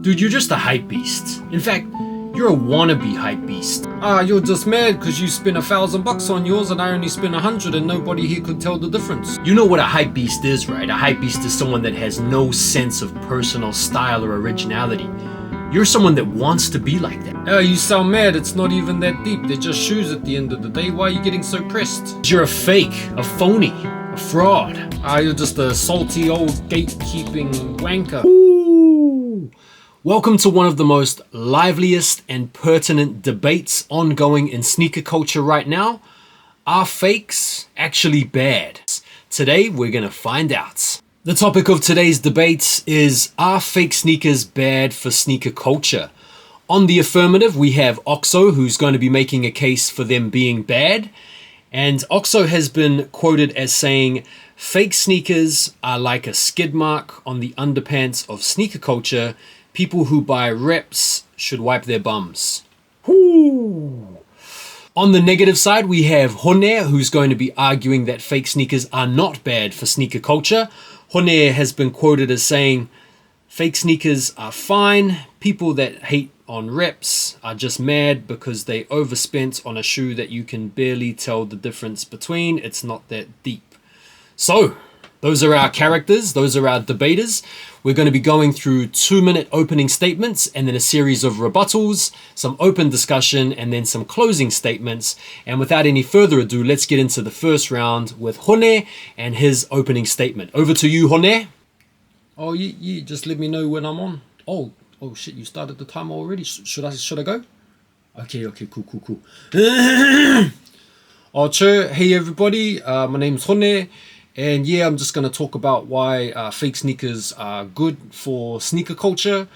Dude, you're just a hype beast. In fact, you're a wannabe hype beast. You're just mad because you spent $1,000 on yours and I only spent 100 and nobody here could tell the difference. You know what a hype beast is, right? A hype beast is someone that has no sense of personal style or originality. You're someone that wants to be like that. You sound mad. It's not even that deep. They're just shoes at the end of the day. Why are you getting so pressed? You're a fake, a phony, a fraud. You're just a salty old gatekeeping wanker. Ooh. Welcome to one of the most liveliest and pertinent debates ongoing in sneaker culture right now. Are fakes actually bad? Today, we're gonna find out. The topic of today's debate is, are fake sneakers bad for sneaker culture? On the affirmative, we have Oxo, who's going to be making a case for them being bad. And Oxo has been quoted as saying, fake sneakers are like a skid mark on the underpants of sneaker culture. People who buy reps should wipe their bums. Whoo! On the negative side, we have Hone, who's going to be arguing that fake sneakers are not bad for sneaker culture. Hone has been quoted as saying, fake sneakers are fine. People that hate on reps are just mad because they overspent on a shoe that you can barely tell the difference between. It's not that deep. So, those are our characters. Those are our debaters. We're going to be going through 2-minute opening statements and then a series of rebuttals, some open discussion, and then some closing statements. And without any further ado, let's get into the first round with Hone and his opening statement. Over to you, Hone. Oh, yeah, just let me know when I'm on. Oh shit, you started the timer already. Should I go? Okay, cool. Hey everybody, my name's Hone. And yeah, I'm just going to talk about why fake sneakers are good for sneaker culture.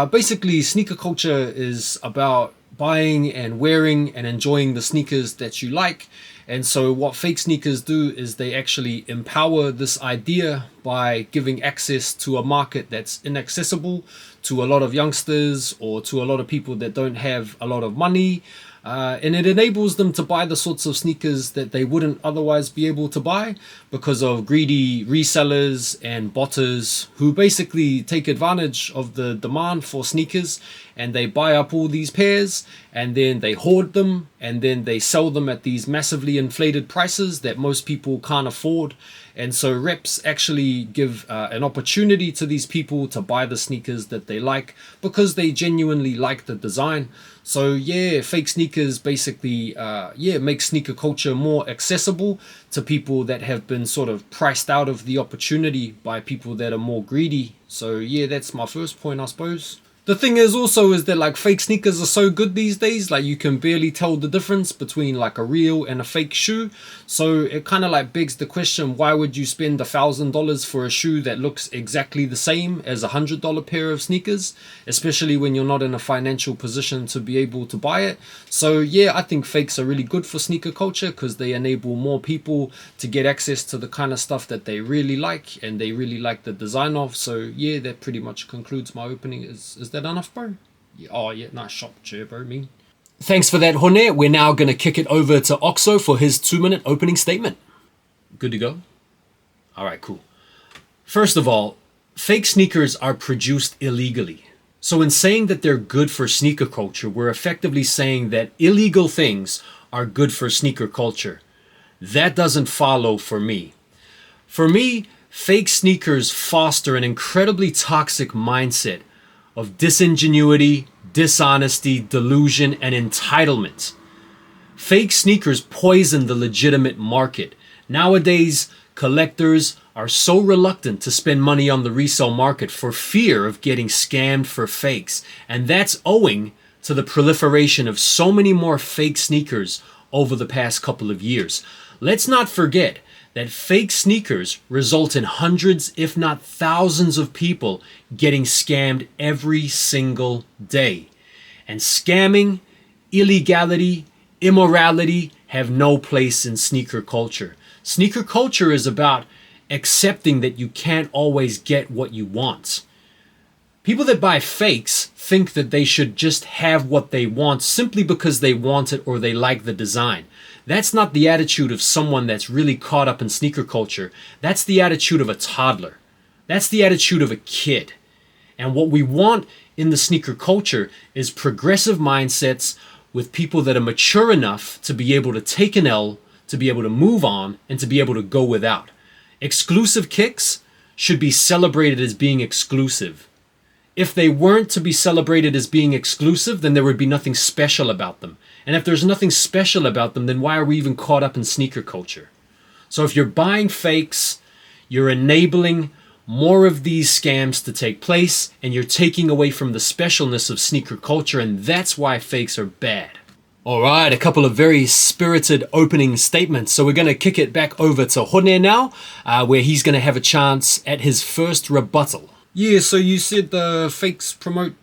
Basically, sneaker culture is about buying and wearing and enjoying the sneakers that you like. And so what fake sneakers do is they actually empower this idea by giving access to a market that's inaccessible to a lot of youngsters or to a lot of people that don't have a lot of money. And it enables them to buy the sorts of sneakers that they wouldn't otherwise be able to buy because of greedy resellers and botters who basically take advantage of the demand for sneakers, and they buy up all these pairs and then they hoard them and then they sell them at these massively inflated prices that most people can't afford. And so reps actually give an opportunity to these people to buy the sneakers that they like because they genuinely like the design. So yeah, fake sneakers basically make sneaker culture more accessible to people that have been sort of priced out of the opportunity by people that are more greedy. So yeah, that's my first point, I suppose. The thing is also is that like fake sneakers are so good these days, like you can barely tell the difference between like a real and a fake shoe. So it kind of like begs the question, why would you spend $1,000 for a shoe that looks exactly the same as $100 pair of sneakers, especially when you're not in a financial position to be able to buy it? So yeah, I think fakes are really good for sneaker culture because they enable more people to get access to the kind of stuff that they really like and they really like the design of. So yeah, that pretty much concludes my opening. Is that enough, bro? Yeah, oh yeah, nice shot, chair, bro. Me. Thanks for that, Hone. We're now going to kick it over to Oxo for his 2-minute opening statement. Good to go? All right, cool. First of all, fake sneakers are produced illegally. So in saying that they're good for sneaker culture, we're effectively saying that illegal things are good for sneaker culture. That doesn't follow for me. For me, fake sneakers foster an incredibly toxic mindset of disingenuity, dishonesty, delusion, and entitlement. Fake sneakers poison the legitimate market. Nowadays, collectors are so reluctant to spend money on the resale market for fear of getting scammed for fakes. And that's owing to the proliferation of so many more fake sneakers over the past couple of years. Let's not forget that fake sneakers result in hundreds, if not thousands of people getting scammed every single day. And scamming, illegality, immorality have no place in sneaker culture. Sneaker culture is about accepting that you can't always get what you want. People that buy fakes think that they should just have what they want simply because they want it or they like the design. That's not the attitude of someone that's really caught up in sneaker culture. That's the attitude of a toddler. That's the attitude of a kid. And what we want in the sneaker culture is progressive mindsets with people that are mature enough to be able to take an L, to be able to move on, and to be able to go without. Exclusive kicks should be celebrated as being exclusive. If they weren't to be celebrated as being exclusive, then there would be nothing special about them. And if there's nothing special about them, then why are we even caught up in sneaker culture? So if you're buying fakes, you're enabling more of these scams to take place, and you're taking away from the specialness of sneaker culture, and that's why fakes are bad. All right, a couple of very spirited opening statements. So we're going to kick it back over to Hone now, where he's going to have a chance at his first rebuttal. Yeah, so you said the fakes promote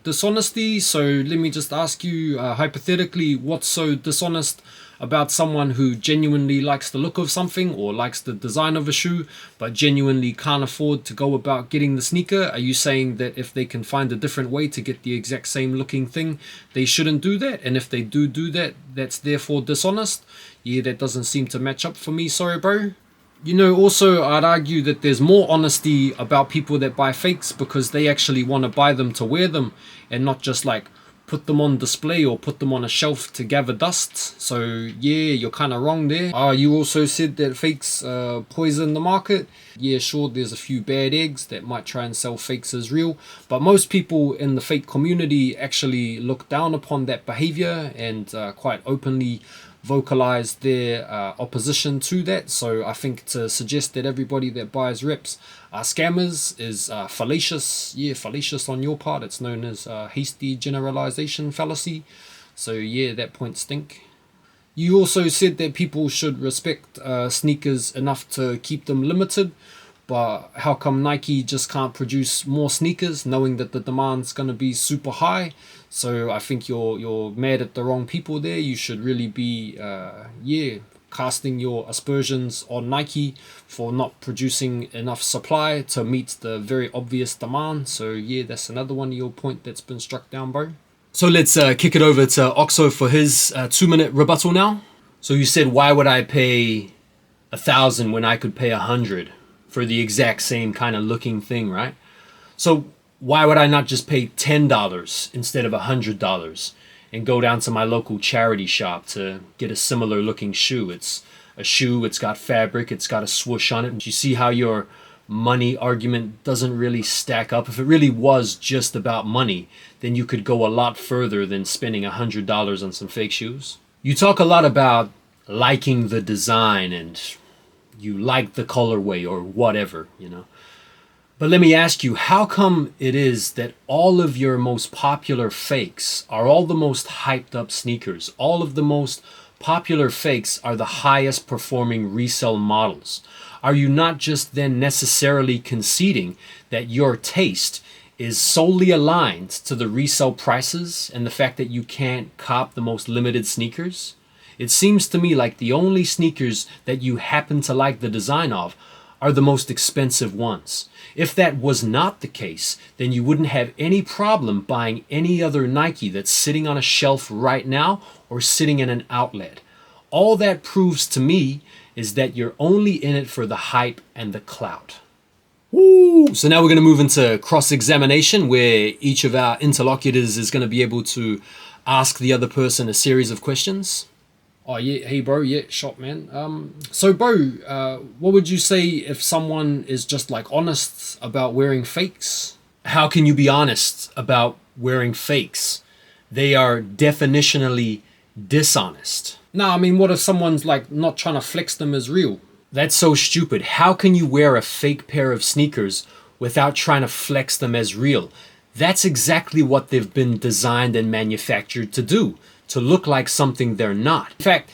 dishonesty. So let me just ask you, hypothetically, what's so dishonest about someone who genuinely likes the look of something or likes the design of a shoe, but genuinely can't afford to go about getting the sneaker? Are you saying that if they can find a different way to get the exact same looking thing, they shouldn't do that? And if they do that, that's therefore dishonest? Yeah, that doesn't seem to match up for me. Sorry, bro. You know, also, I'd argue that there's more honesty about people that buy fakes because they actually want to buy them to wear them and not just like put them on display or put them on a shelf to gather dust. So yeah, you're kind of wrong there. You also said that fakes poison the market. Yeah, sure, there's a few bad eggs that might try and sell fakes as real, but most people in the fake community actually look down upon that behavior and quite openly vocalize their opposition to that. So I think to suggest that everybody that buys reps are scammers is fallacious. Yeah, fallacious on your part. It's known as hasty generalization fallacy. So yeah, that point stink. You also said that people should respect sneakers enough to keep them limited, but how come Nike just can't produce more sneakers knowing that the demand's going to be super high? So I think you're mad at the wrong people there. You should really be casting your aspersions on Nike for not producing enough supply to meet the very obvious demand. So yeah, that's another one of your point that's been struck down, bro. So let's kick it over to Oxo for his 2-minute rebuttal now. So you said, why would I pay 1,000 when I could pay 100 for the exact same kind of looking thing, right? So why would I not just pay $10 instead of $100 and go down to my local charity shop to get a similar looking shoe? It's a shoe, it's got fabric, it's got a swoosh on it. You see how your money argument doesn't really stack up? If it really was just about money, then you could go a lot further than spending $100 on some fake shoes. You talk a lot about liking the design and you like the colorway or whatever, you know. But let me ask you, how come it is that all of your most popular fakes are all the most hyped up sneakers? All of the most popular fakes are the highest performing resale models. Are you not just then necessarily conceding that your taste is solely aligned to the resale prices and the fact that you can't cop the most limited sneakers? It seems to me like the only sneakers that you happen to like the design of are the most expensive ones. If that was not the case, then you wouldn't have any problem buying any other Nike that's sitting on a shelf right now or sitting in an outlet. All that proves to me is that you're only in it for the hype and the clout. Woo! So now we're going to move into cross-examination, where each of our interlocutors is going to be able to ask the other person a series of questions. Oh yeah, hey bro, yeah, shot man. So bro, what would you say if someone is just like honest about wearing fakes? How can you be honest about wearing fakes? They are definitionally dishonest. Now, I mean, what if someone's like not trying to flex them as real? That's so stupid. How can you wear a fake pair of sneakers without trying to flex them as real? That's exactly what they've been designed and manufactured to do. To look like something they're not. In fact,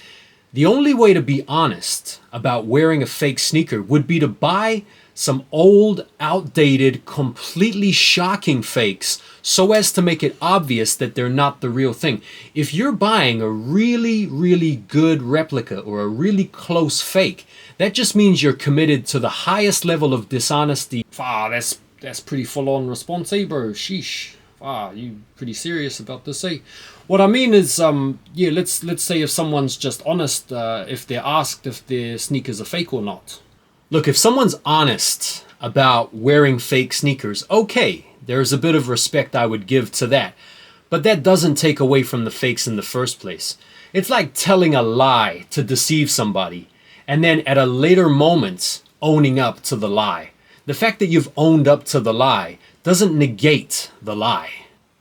the only way to be honest about wearing a fake sneaker would be to buy some old, outdated, completely shocking fakes so as to make it obvious that they're not the real thing. If you're buying a really, really good replica or a really close fake, that just means you're committed to the highest level of dishonesty. That's pretty full-on response, eh, bro? Sheesh. You pretty serious about this, eh? What I mean is, let's say if someone's just honest, if they're asked if their sneakers are fake or not. Look, if someone's honest about wearing fake sneakers, okay, There's a bit of respect I would give to that. But that doesn't take away from the fakes in the first place. It's like telling a lie to deceive somebody, and then at a later moment, owning up to the lie. The fact that you've owned up to the lie doesn't negate the lie.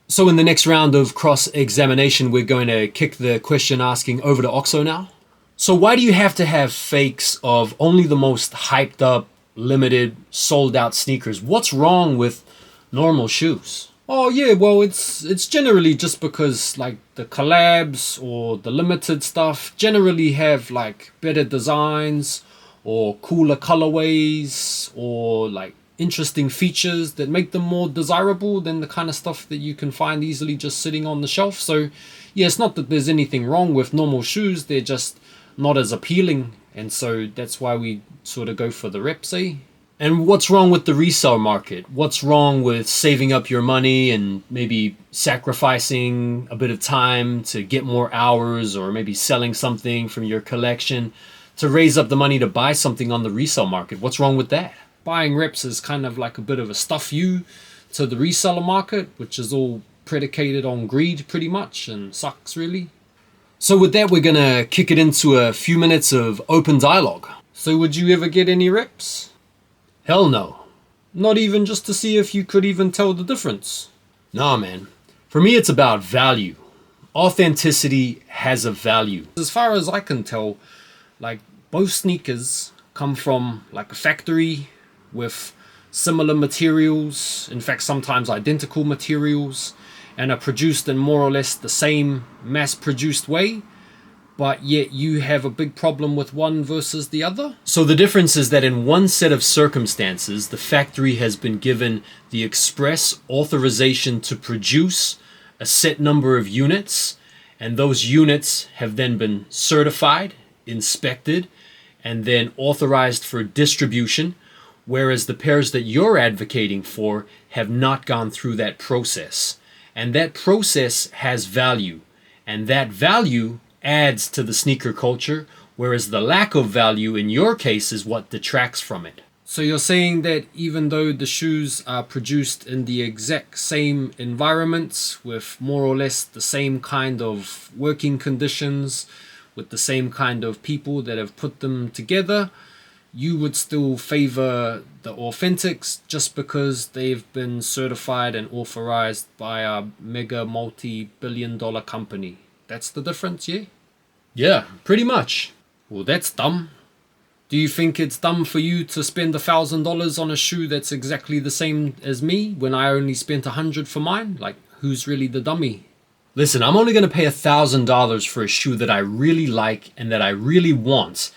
So in the next round of cross-examination, we're going to kick the question asking over to Oxo now. So why do you have to have fakes of only the most hyped up, limited, sold out sneakers? What's wrong with normal shoes? Oh yeah, well it's generally just because like the collabs or the limited stuff generally have like better designs or cooler colorways or like interesting features that make them more desirable than the kind of stuff that you can find easily just sitting on the shelf. So yeah, it's not that there's anything wrong with normal shoes, they're just not as appealing, and so that's why we sort of go for the reps, eh? And what's wrong with the resale market? What's wrong with saving up your money and maybe sacrificing a bit of time to get more hours, or maybe selling something from your collection to raise up the money to buy something on the resale market? What's wrong with that? Buying reps is kind of like a bit of a stuff you to the reseller market, which is all predicated on greed pretty much and sucks really. So with that, we're gonna kick it into a few minutes of open dialogue. So would you ever get any reps? Hell no. Not even just to see if you could even tell the difference? Nah, man. For me, it's about value. Authenticity has a value. As far as I can tell, like both sneakers come from like a factory with similar materials, in fact sometimes identical materials, and are produced in more or less the same mass-produced way, but yet you have a big problem with one versus the other. So the difference is that in one set of circumstances, the factory has been given the express authorization to produce a set number of units, and those units have then been certified, inspected, and then authorized for distribution, whereas the pairs that you're advocating for have not gone through that process. And that process has value, and that value adds to the sneaker culture, whereas the lack of value in your case is what detracts from it. So you're saying that even though the shoes are produced in the exact same environments with more or less the same kind of working conditions, with the same kind of people that have put them together, you would still favor the authentics just because they've been certified and authorized by a mega multi-billion-dollar company? That's the difference, yeah? Yeah, pretty much. Well, that's dumb. Do you think it's dumb for you to spend $1,000 on a shoe that's exactly the same as me when I only spent $100 for mine? Like, who's really the dummy? Listen, I'm only going to pay $1,000 for a shoe that I really like and that I really want.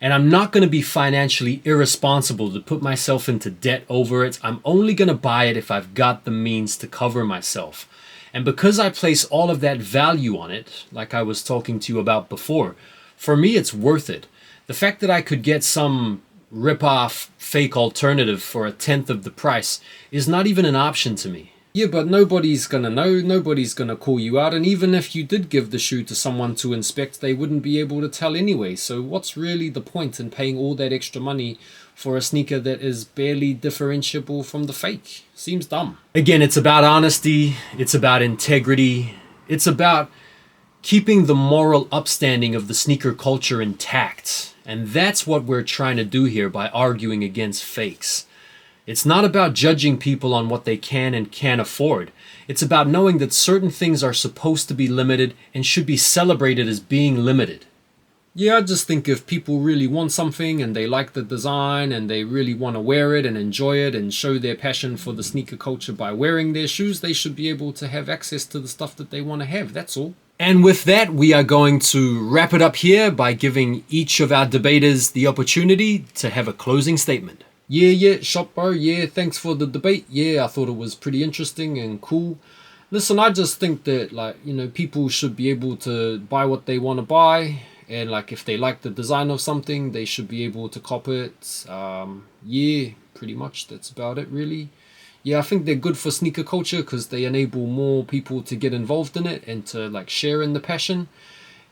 And I'm not going to be financially irresponsible to put myself into debt over it. I'm only going to buy it if I've got the means to cover myself. And because I place all of that value on it, like I was talking to you about before, for me it's worth it. The fact that I could get some rip-off fake alternative for 1/10 of the price is not even an option to me. Yeah, but nobody's gonna know, nobody's gonna call you out, and even if you did give the shoe to someone to inspect, they wouldn't be able to tell anyway. So what's really the point in paying all that extra money for a sneaker that is barely differentiable from the fake? Seems dumb. Again, it's about honesty, it's about integrity, it's about keeping the moral upstanding of the sneaker culture intact. And that's what we're trying to do here by arguing against fakes. It's not about judging people on what they can and can't afford. It's about knowing that certain things are supposed to be limited and should be celebrated as being limited. Yeah, I just think if people really want something and they like the design and they really want to wear it and enjoy it and show their passion for the sneaker culture by wearing their shoes, they should be able to have access to the stuff that they want to have. That's all. And with that, we are going to wrap it up here by giving each of our debaters the opportunity to have a closing statement. Yeah, shop bro, yeah, thanks for the debate. Yeah, I thought it was pretty interesting and cool. Listen, I just think that, like, you know, people should be able to buy what they want to buy. And, like, if they like the design of something, they should be able to cop it. Yeah, pretty much that's about it, really. Yeah, I think they're good for sneaker culture because they enable more people to get involved in it and to, like, share in the passion.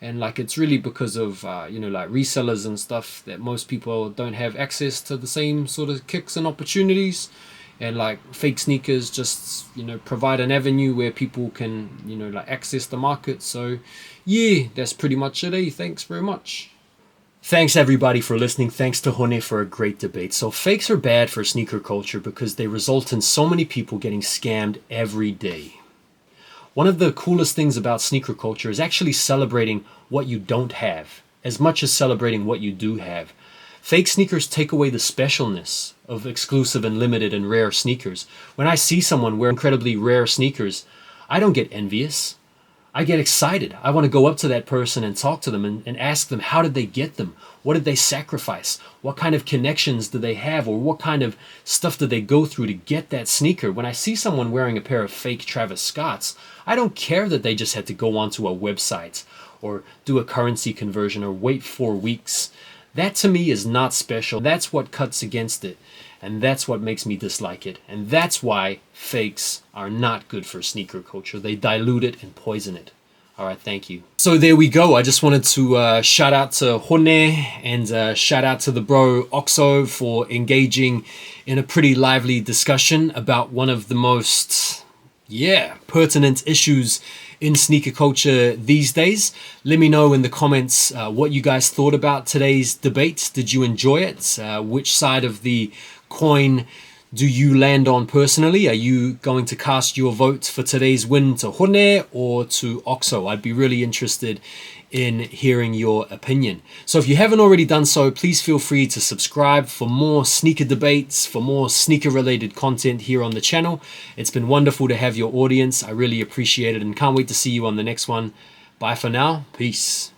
And like it's really because of you know, like resellers and stuff that most people don't have access to the same sort of kicks and opportunities. and like fake sneakers just, you know, provide an avenue where people can, you know, like access the market. So yeah, that's pretty much it. Thanks very much. Thanks everybody for listening. Thanks to Hone for a great debate. So fakes are bad for sneaker culture because they result in so many people getting scammed every day. One of the coolest things about sneaker culture is actually celebrating what you don't have as much as celebrating what you do have. Fake sneakers take away the specialness of exclusive and limited and rare sneakers. When I see someone wear incredibly rare sneakers, I don't get envious. I get excited. I want to go up to that person and talk to them and ask them, how did they get them? What did they sacrifice? What kind of connections do they have? Or what kind of stuff did they go through to get that sneaker? When I see someone wearing a pair of fake Travis Scotts, I don't care that they just had to go onto a website or do a currency conversion or wait 4 weeks. That to me is not special. That's what cuts against it. And that's what makes me dislike it. And that's why fakes are not good for sneaker culture. They dilute it and poison it. All right, thank you. So there we go. I just wanted to shout out to Hone and shout out to the bro Oxo for engaging in a pretty lively discussion about one of the most, pertinent issues in sneaker culture these days. Let me know in the comments what you guys thought about today's debate. Did you enjoy it? Which side of the coin do you land on personally? Are you going to cast your vote for today's win to Hone or to Oxo? I'd be really interested in hearing your opinion. So if you haven't already done so, please feel free to subscribe for more sneaker debates, for more sneaker related content here on the channel. It's been wonderful to have your audience. I really appreciate it and can't wait to see you on the next one. Bye for now. Peace.